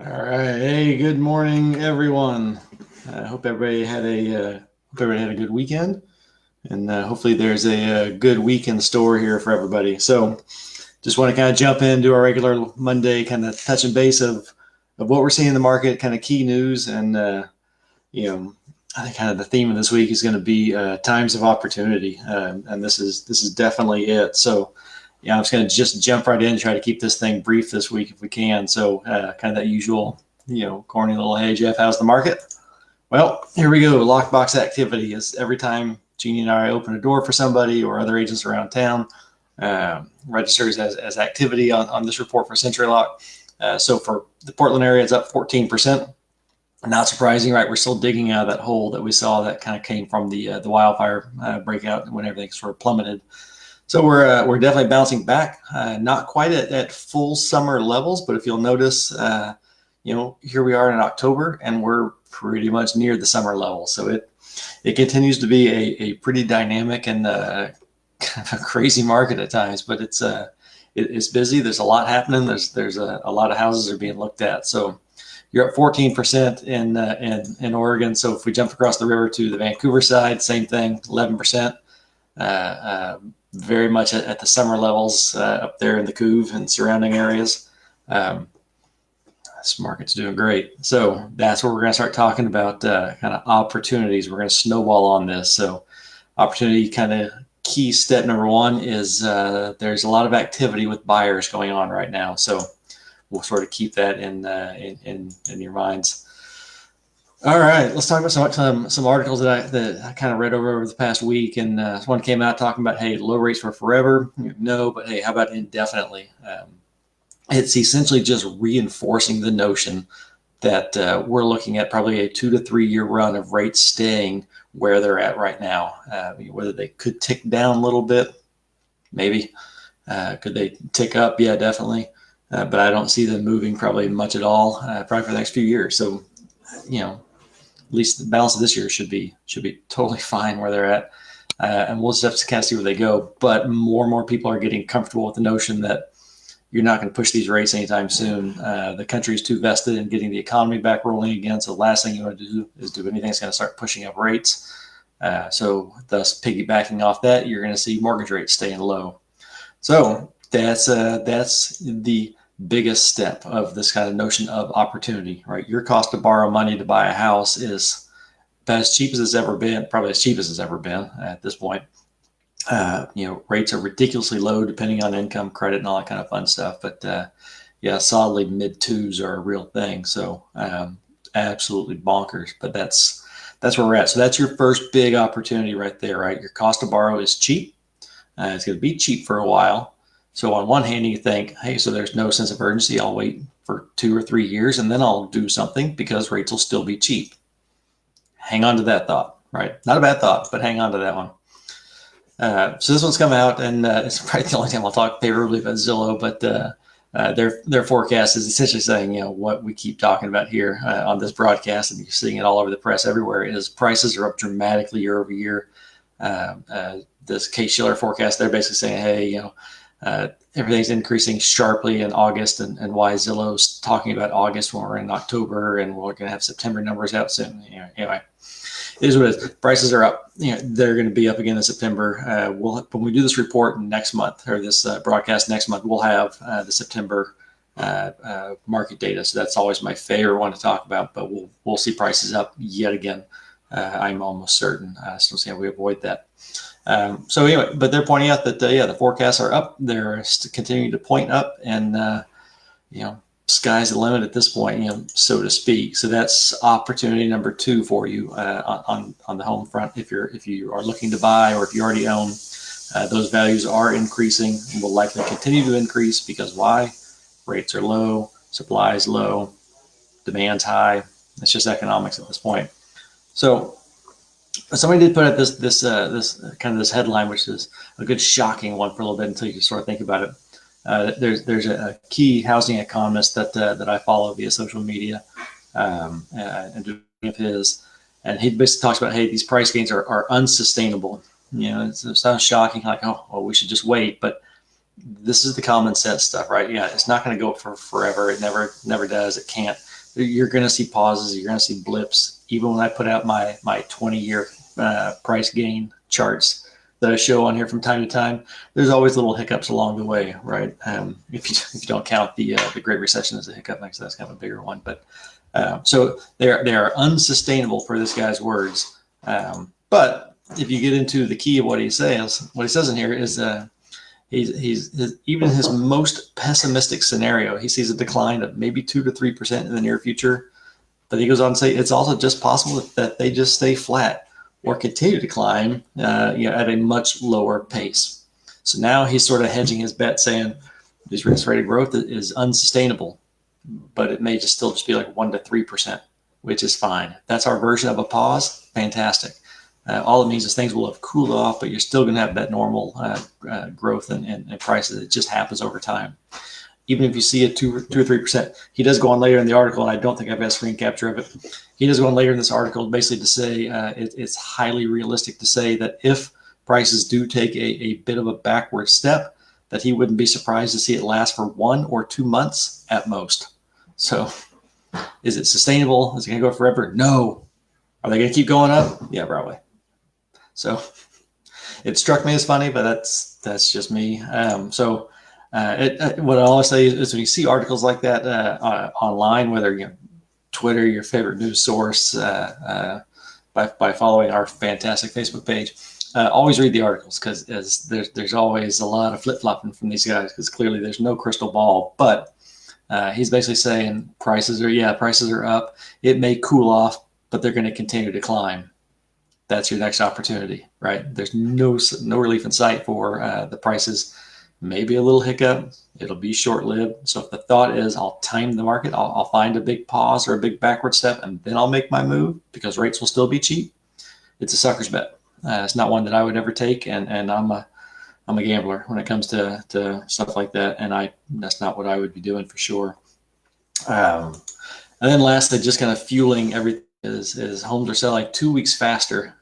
All right. Hey, good morning, everyone. I hope everybody had a good weekend, and hopefully there's a good week in store here for everybody. So, just want to kind of jump into our regular Monday kind of touching base of what we're seeing in the market, kind of key news, and you know, I think kind of the theme of this week is going to be times of opportunity, and this is definitely it. So. Yeah, I'm just going to just jump right in and try to keep this thing brief this week if we can. So, kind of that usual, corny little, hey, Jeff, how's the market? Well, here we go. Lockbox activity is every time Jeannie and I open a door for somebody or other agents around town, registers as activity on this report for CenturyLock. So for the Portland area, it's up 14%. Not surprising, right? We're still digging out of that hole that we saw that kind of came from the wildfire breakout when everything sort of plummeted. So we're definitely bouncing back, not quite at full summer levels, but if you'll notice, here we are in October, and we're pretty much near the summer level. So it continues to be a pretty dynamic and kind of a crazy market at times, but it's busy. There's a lot happening. There's a lot of houses are being looked at. So you're up 14% in Oregon. So if we jump across the river to the Vancouver side, same thing, 11%. Very much at the summer levels up there in the Couve and surrounding areas. This market's doing great. So that's where we're going to start talking about kind of opportunities. We're going to snowball on this. So opportunity kind of key step number one is there's a lot of activity with buyers going on right now. So we'll sort of keep that in your minds. All right, let's talk about some articles that I kind of read over the past week, and one came out talking about, hey, low rates for forever. No, but hey, how about indefinitely? It's essentially just reinforcing the notion that we're looking at probably a 2 to 3 year run of rates staying where they're at right now. Whether they could tick down a little bit, maybe. Could they tick up? Yeah, definitely. But I don't see them moving probably much at all, probably for the next few years. So, at least the balance of this year should be totally fine where they're at, and we'll just have to kind of see where they go. But more and more people are getting comfortable with the notion that you're not going to push these rates anytime soon. The country is too vested in getting the economy back rolling again. So the last thing you want to do is do anything that's going to start pushing up rates. So thus piggybacking off that, you're going to see mortgage rates staying low. So that's the biggest step of this kind of notion of opportunity, right? Your cost to borrow money to buy a house is about as cheap as it's ever been, probably as cheap as it's ever been at this point. Rates are ridiculously low depending on income, credit, and all that kind of fun stuff. But solidly mid twos are a real thing. So absolutely bonkers. But that's where we're at. So that's your first big opportunity right there, right? Your cost to borrow is cheap. It's going to be cheap for a while. So on one hand, you think, hey, so there's no sense of urgency. I'll wait for 2 or 3 years and then I'll do something because rates will still be cheap. Hang on to that thought, right? Not a bad thought, but hang on to that one. So this one's come out, and it's probably the only time I'll talk favorably about Zillow, but their forecast is essentially saying, what we keep talking about here on this broadcast, and you're seeing it all over the press everywhere, is prices are up dramatically year over year. This Case-Shiller forecast, they're basically saying, hey, everything's increasing sharply in August, and why Zillow's talking about August when we're in October, and we're going to have September numbers out soon. Anyway, it is what it is. Prices are up. They're going to be up again in September. When we do this report next month, or this broadcast next month, we'll have the September market data. So that's always my favorite one to talk about. But we'll see prices up yet again. I'm almost certain. So we'll see how we avoid that. So anyway, but they're pointing out that the forecasts are up. They're continuing to point up, and sky's the limit at this point, so to speak. So that's opportunity number 2 for you on the home front. If you are looking to buy, or if you already own, those values are increasing and will likely continue to increase because why? Rates are low, supply is low, demand's high. It's just economics at this point. So somebody did put out this kind of this headline, which is a good shocking one for a little bit until you sort of think about it. There's a key housing economist that I follow via social media, and of his, and he basically talks about, hey, these price gains are unsustainable. It sounds shocking, like, oh, we should just wait, but this is the common sense stuff, right? Yeah, it's not going to go for forever. It never does. It can't. you're going to see pauses. You're going to see blips. Even when I put out my 20-year price gain charts that I show on here from time to time, there's always little hiccups along the way, right? If you don't count the Great Recession as a hiccup, so that's kind of a bigger one. But so they are unsustainable for this guy's words. But if you get into the key of what he says in here is even his most pessimistic scenario, he sees a decline of maybe 2 to 3% in the near future. But he goes on to say it's also just possible that they just stay flat or continue to climb at a much lower pace. So now he's sort of hedging his bet, saying this rate of growth is unsustainable, but it may just still just be like 1 to 3%, which is fine. That's our version of a pause. Fantastic. All it means is things will have cooled off, but you're still going to have that normal growth in prices. It just happens over time. Even if you see it 2 or 3%, he does go on later in the article, and I don't think I've got a screen capture of it. He does go on later in this article basically to say it's highly realistic to say that if prices do take a bit of a backward step, that he wouldn't be surprised to see it last for 1 or 2 months at most. So is it sustainable? Is it going to go forever? No. Are they going to keep going up? Yeah, probably. So it struck me as funny, but that's just me. What I always say is when you see articles like that online, whether Twitter, your favorite news source, by following our fantastic Facebook page, always read the articles, because there's always a lot of flip-flopping from these guys, because clearly there's no crystal ball. But he's basically saying prices are up. It may cool off, but they're going to continue to climb. That's your next opportunity, right? There's no relief in sight for the prices. Maybe a little hiccup. It'll be short-lived. So if the thought is I'll time the market, I'll find a big pause or a big backward step, and then I'll make my move because rates will still be cheap, it's a sucker's bet. It's not one that I would ever take, and I'm a gambler when it comes to stuff like that, and that's not what I would be doing for sure. And then lastly, just kind of fueling everything is homes are selling 2 weeks faster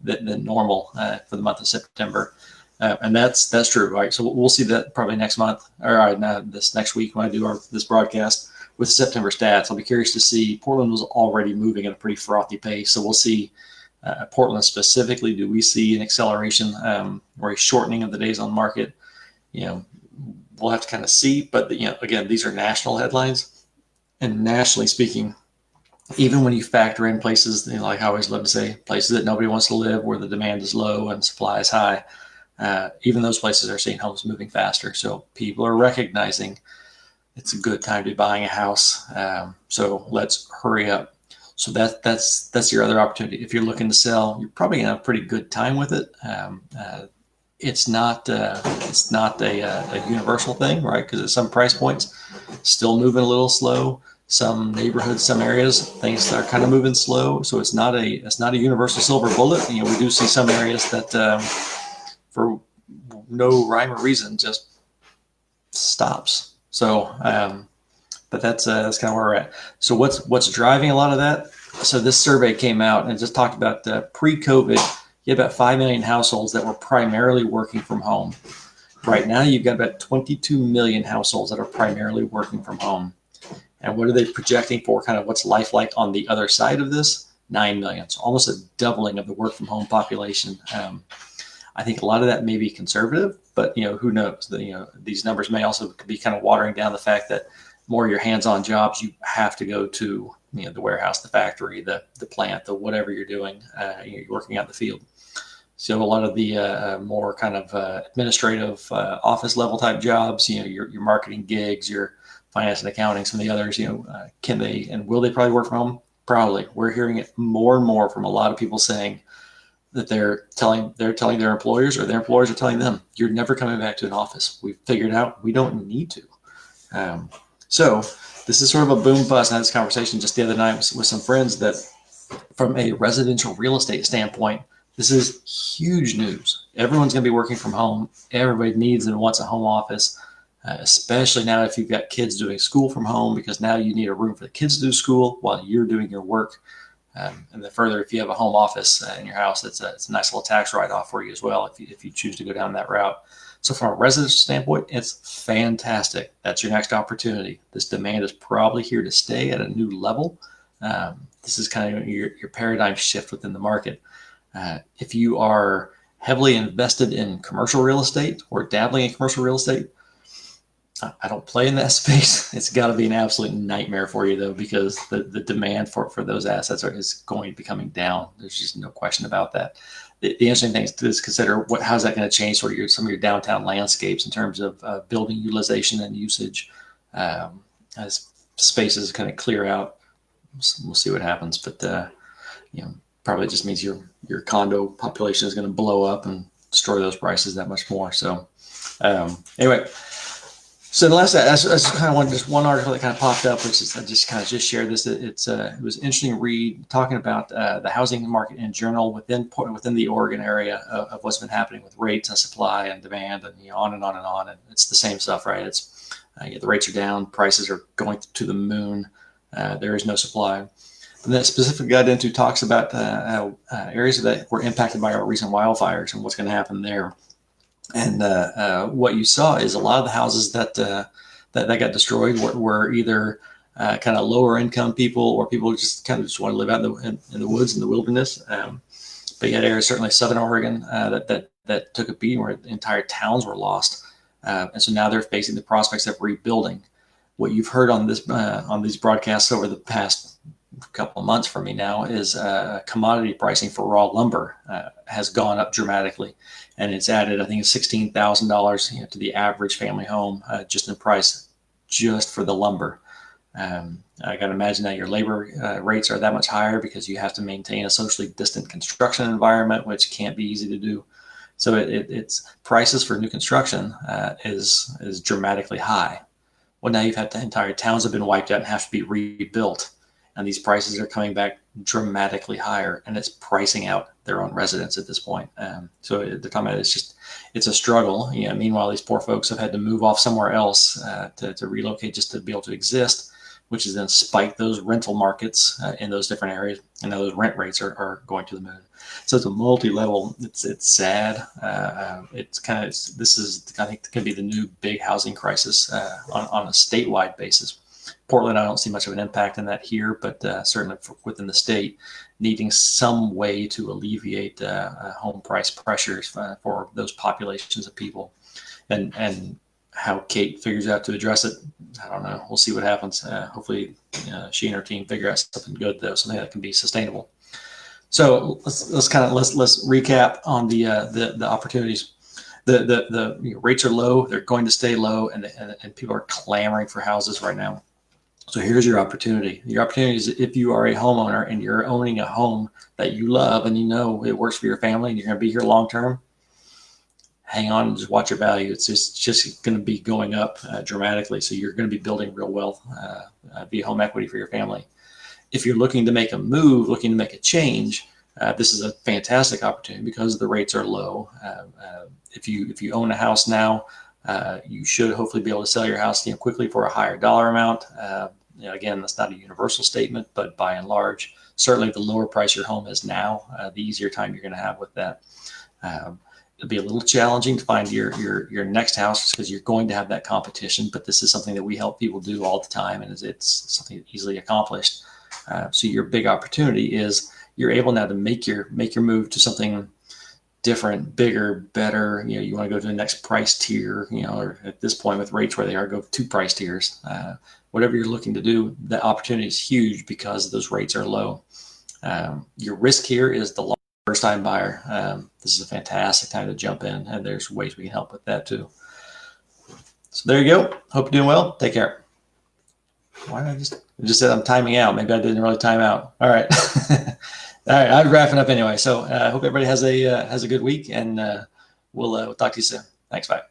than normal for the month of September. And that's true, right? So we'll see that probably next month, or this next week when I do this broadcast with September stats. I'll be curious to see. Portland was already moving at a pretty frothy pace, so we'll see. Portland specifically, do we see an acceleration or a shortening of the days on market? We'll have to kind of see. But again, these are national headlines, and nationally speaking, even when you factor in places, like I always love to say, places that nobody wants to live, where the demand is low and supply is high. Even those places are seeing homes moving faster. So people are recognizing it's a good time to be buying a house. So let's hurry up. So that's your other opportunity. If you're looking to sell, you're probably going to have a pretty good time with it. It's not a universal thing, right? Because at some price points, still moving a little slow. Some neighborhoods, some areas, things are kind of moving slow. So it's not a universal silver bullet. We do see some areas that for no rhyme or reason just stops. So, but that's kind of where we're at. So what's driving a lot of that? So this survey came out and just talked about pre-COVID, you had about 5 million households that were primarily working from home. Right now, you've got about 22 million households that are primarily working from home. And what are they projecting for kind of what's life like on the other side of this? 9 million. So almost a doubling of the work from home population. I think a lot of that may be conservative, but who knows? These numbers may also be kind of watering down the fact that more of your hands-on jobs, you have to go to the warehouse, the factory, the plant, the whatever you're doing. You're working out in the field. So a lot of the more kind of administrative office level type jobs, your marketing gigs, your finance and accounting, some of the others, can they and will they probably work from home? Probably. We're hearing it more and more from a lot of people saying that they're telling their employers, or their employers are telling them, you're never coming back to an office. We've figured out we don't need to. So this is sort of a boom bust. I had this conversation just the other night with some friends that from a residential real estate standpoint, this is huge news. Everyone's going to be working from home. Everybody needs and wants a home office, especially now if you've got kids doing school from home, because now you need a room for the kids to do school while you're doing your work. And then further, if you have a home office in your house, it's a nice little tax write-off for you as well if you choose to go down that route. So from a residential standpoint, it's fantastic. That's your next opportunity. This demand is probably here to stay at a new level. This is kind of your paradigm shift within the market. If you are heavily invested in commercial real estate or dabbling in commercial real estate, I don't play in that space. It's got to be an absolute nightmare for you, though, because the demand for those assets is going to be coming down. There's just no question about that. The interesting thing is to consider how's that going to change sort of some of your downtown landscapes in terms of building utilization and usage as spaces kind of clear out. We'll see what happens, but probably just means your condo population is going to blow up and destroy those prices that much more. So anyway. So the last, I kind of wanted just one article that kind of popped up, which is I just kind of shared this. It was interesting to read talking about the housing market in general within the Oregon area of what's been happening with rates and supply and demand and on and on and on. And it's the same stuff, right? It's the rates are down, prices are going to the moon. There is no supply. And that specifically got into talks about areas that were impacted by our recent wildfires and what's going to happen there. And what you saw is a lot of the houses that got destroyed were either kind of lower income people or people who just kind of just want to live out in the woods in the wilderness. But you had areas, certainly Southern Oregon, that took a beating where entire towns were lost. And so now they're facing the prospects of rebuilding. What you've heard on these broadcasts over the past couple of months from me now is commodity pricing for raw lumber has gone up dramatically. And it's added, I think, it's $16,000 to the average family home just in price, just for the lumber. I got to imagine that your labor rates are that much higher because you have to maintain a socially distant construction environment, which can't be easy to do. So it's prices for new construction is dramatically high. Well, now you've had the entire towns have been wiped out and have to be rebuilt. And these prices are coming back dramatically higher, and it's pricing out their own residents at this point. So they're talking about it's a struggle. Meanwhile, these poor folks have had to move off somewhere else to relocate just to be able to exist, which has then spiked those rental markets in those different areas, and now those rent rates are going to the moon. So it's a multi-level. It's sad. This is, I think, going to be the new big housing crisis on a statewide basis. Portland, I don't see much of an impact in that here, but certainly within the state, needing some way to alleviate home price pressures for those populations of people. And how Kate figures out to address it, I don't know. We'll see what happens. Hopefully she and her team figure out something good, though, something that can be sustainable. So let's recap on the opportunities. The rates are low. They're going to stay low, and people are clamoring for houses right now. So here's your opportunity. Your opportunity is if you are a homeowner and you're owning a home that you love and you know it works for your family and you're going to be here long term, hang on and just watch your value. It's just going to be going up dramatically. So you're going to be building real wealth via home equity for your family. If you're looking to make a move, looking to make a change, this is a fantastic opportunity because the rates are low. If you own a house now, you should hopefully be able to sell your house quickly for a higher dollar amount. Again, that's not a universal statement, but by and large, certainly the lower price your home is now, the easier time you're going to have with that. It'll be a little challenging to find your next house because you're going to have that competition, but this is something that we help people do all the time, and it's something easily accomplished. So your big opportunity is you're able now to make your move to something different, bigger, better. You want to go to the next price tier, or at this point with rates where they are, go 2 price tiers. Whatever you're looking to do, the opportunity is huge because those rates are low. Your risk here is the first time buyer. This is a fantastic time to jump in, and there's ways we can help with that too. So there you go. Hope you're doing well. Take care. Why did I just said I'm timing out? Maybe I didn't really time out. All right. All right, I'm wrapping up anyway. So I hope everybody has a good week, and we'll talk to you soon. Thanks, bye.